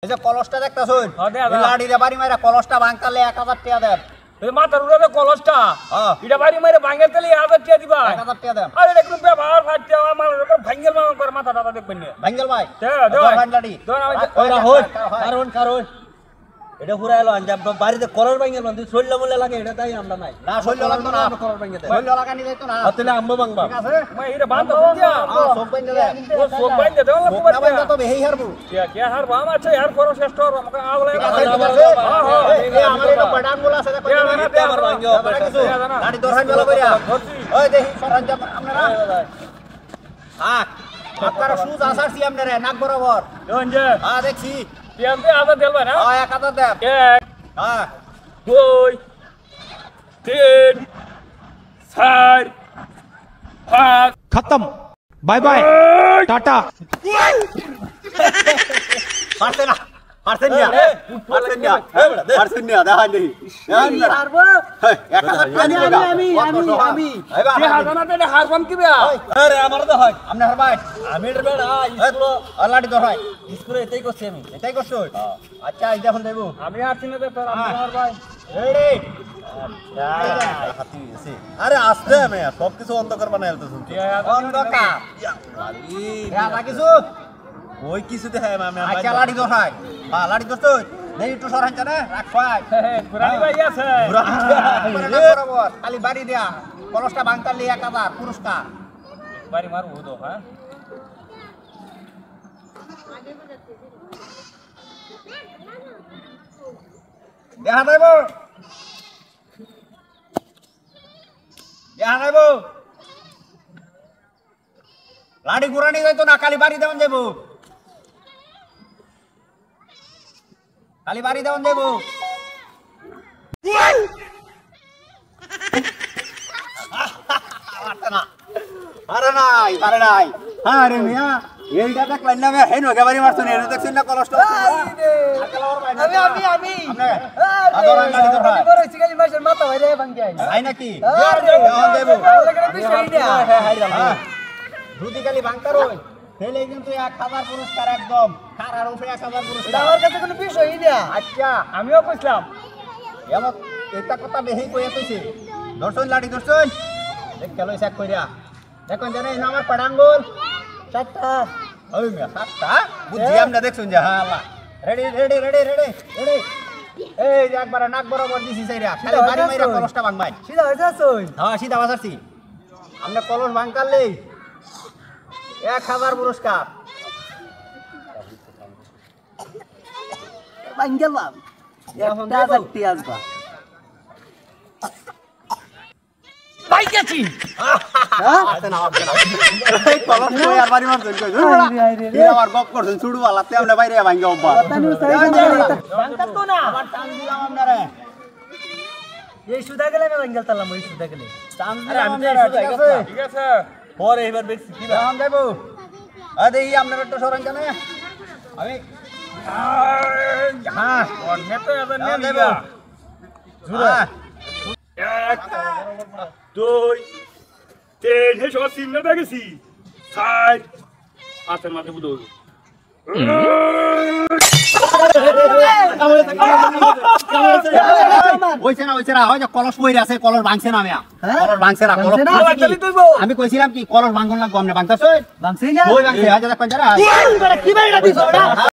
এই যে কলসটা দেখতাছুন লাড়ি রে বাড়ি মাইরা কলসটা ভাঙতালে 1000 টাকা দেন। এই মাথার উপরে কলসটা এটা বাড়ি মাইরা ভাঙের তেলে 1000 টাকা দিবা। 1000 টাকা দেন। আরে একটু ব্যবহার ফাটতে আমার উপর ভাঙেল মামা করে মাথা দাদা দেখবেন না। ভাঙেল ভাই দাও ভাঙ লাড়ি ওরা হই কারণ এটা পুরাইলো আনজাম বাড়িতে কলর ভাঙেল বন্ধু শৈল বলে লাগে এটা তাই আমরা নাই না শৈল লাগতো না কলর ভাঙে দেয় শৈল লাগানি যাইতো না তাহলে আম্মা ভাঙবা ঠিক আছে মই এটা বান্ধ দিয়া সব বাইন্দা দেন ও সব বাইন্দা দাও না না বাইন্দা তো বেহি হারবু কে হার বাম আছে আর করো শ্রেষ্ঠ আমাকে আওলা এই আমার এটা পড়ান গুলো আছে দেখো আমার ভাঙিও লাড়ি দরহান গেল কইরা ওই দেখি সরঞ্জাম আপনারা আপনারা সুজ আসারছি আপনারা নাক বরাবর দঞ্জে দেখছি পিয়ান্তে আদা দেলবা না 1000 দেন 1 2 3 4 5 खत्म बाय बाय टाटा পারছেন না পারছেন না পারছেন না পারছেন না দেখাই দেই পারবো আমি কে হাজানা তে হারবাম কি বে আরে আমার তো হয় আপনার ভাই আমি এর বেড়া স্কুল লাড়ি দরহাই স্কুলে এটাই করছি আমি এটাই করছো আচ্ছা এই দেখুন দেবো আমি আর চিনে দে তোর আমার ভাই রেডি আরে আসতে আমি সব কিছু অন্ধকার বানাই আলতে শুনছি অন্ধকার এটা কিছু ওই কিছু দেখায় আমি আচ্ছা লাড়ি দরহাই লাড়ি দরছো নেই একটু সরান জানা রাখ ভাই গুরানি ভাই আছে বরাবর খালি বাড়ি দেয়া কলসটা ভাঙতালি 1000 পুরস্কার বাড়ি মারু দো হ্যাঁ দেখা যাইব দেখা যাইব লাড়ি গুরানি যাইতো না খালি বাড়ি দেওয়ান যাইব খালি বাড়ি দেওয়ান যাইব আরে নাই আরে নাই আরে মিয়া এইটা দেখলেন না হেন ওকে বাড়ি মারছুন এর দেখছেন না কলসটা আমি আদর গাড়ি তো ভাই বড় সিগালি মাছের মাথা বাইরে ভাঙি আই আই নাকি দেওয়ান দেব দুটি খালি ভাঙতার হই তাহলে কিন্তু 1000 পুরস্কার একদম কারার উপরে 1000 পুরস্কার আমার কাছে কোনো বিষয়ই না আচ্ছা আমিও কইছিলাম এমন এটা কথা বেহি কইয়া কইছে দর্শন লাড়ি দর্শন দেখ কেলো চেক কইরা দেখুন জানেন এই আমার পড়াঙ্গুল 7টা ওই মিয়া 7টা বুঝি আমরা দেখছুন যে হ্যাঁ আল্লাহ ready ready ready ready ready এই যে একবার নাক বরাবর দিছি সাইরা খালি বাড়ি মাইরা কলসটা ভাঙবাই সিধা হয়ে যাচ্ছই হ্যাঁ সিধা বাজারছি আমরা কলস ভাঙকালেই 1000 পুরস্কার ভাঙ গেলাম এখন একটা পেঁয়াজ বা বাইকেছি আচ্ছা না হবে না এই কলস কই আর বাড়ি মারছুন কই এই আমার গপ করছুন ছুড়ু वालाতে আমরা বাইরে ভাঙা অব্বা ভাঙতা তো না আবার টান দিলাম আপনারে এই সুদা গেলে আমি ভাঙ গেলতাম ওই সুদা গেলে টান আরে দিলাম আমি আপনারে তো সুদা ঠিক আছে ঠিক আছে পরে এবার দেখছি কি দাম দেবো আরে এই আপনার একটা সরঞ্জাম জানে আমি হ্যাঁ অন্য তো এবার দাম নিয়ে দেবো নিবা হ্যাঁ 1 2 3 হে সব চিহ্ন দেখেছি 4 হাতের মাঝে বুঝো ওইছে না হয় যে কলস কইরা আছে কলস ভাঙছে না মিয়া কলস ভাঙছে না কলস আমি কইছিলাম কি কলস ভাঙন লাগবে আমনে ভাঙতাছ ভাঙছি না ওই ভাঙছে আজ দেখেন যারা কি বাইরা দিছো